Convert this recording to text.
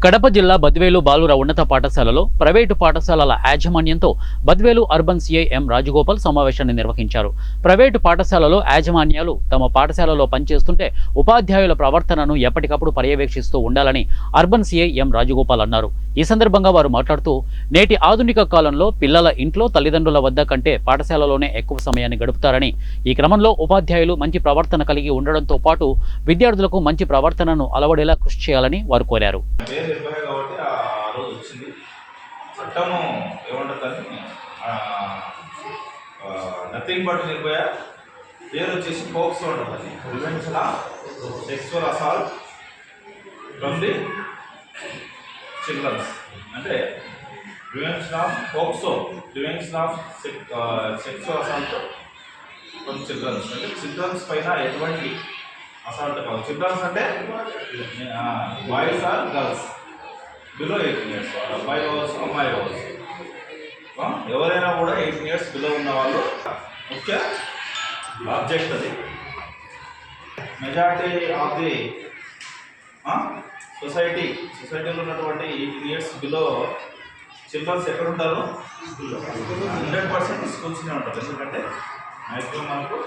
కడప జిల్లా బద్వేలు బాలుర ఉన్నత పాఠశాలలో ప్రైవేటు పాఠశాలల యాజమాన్యంతో Badvel urban CI M Rajagopal సమావేశాన్ని నిర్వహించారు. ప్రైవేటు పాఠశాలలో యాజమాన్యాలు తమ పాఠశాలలో పనిచేస్తుంటే ఉపాధ్యాయుల ప్రవర్తనను ఎప్పటికప్పుడు పర్యవేక్షిస్తూ ఉండాలని అర్బన్ సిఐ ఎం రాజగోపాల్ అన్నారు. ఈ సందర్భంగా వారు మాట్లాడుతూ నేటి ఆధునిక కాలంలో పిల్లల ఇంట్లో తల్లిదండ్రుల వద్ద కంటే పాఠశాలలోనే ఎక్కువ సమయాన్ని గడుపుతారని, ఈ క్రమంలో ఉపాధ్యాయులు మంచి ప్రవర్తన కలిగి ఉండడంతో పాటు విద్యార్థులకు మంచి ప్రవర్తనను అలవడేలా కృషి చేయాలని వారు కోరారు. నిర్భయ కాబట్టి ఆ రోజు వచ్చింది. చట్టము ఏమంటుందని నథింగ్ బట్ నిర్భయ పేరు వచ్చేసి పోక్సో ఉంటుంది. Prevention of sexual assault from the childrens. అంటే prevention of POCSO, prevention of sexual assault from childrens. అంటే చిల్డ్రన్స్ పైన ఎటువంటి అసాల్ట్ కాదు. చిల్డ్రన్స్ అంటే boys or girls below 18 years, అబ్బాయి కావచ్చు అమ్మాయి కావచ్చు, ఎవరైనా కూడా 18 years బిలో ఉన్న వాళ్ళు ముఖ్య ఆబ్జెక్ట్. అది మెజారిటీ ఆఫ్ ది సొసైటీలో ఉన్నటువంటి 18 years బిలో చిల్డ్రన్స్ ఎక్కడ ఉంటారు? 100% స్కూల్స్నే ఉంటారు. ఎందుకంటే మ్యాక్సిమం మనకు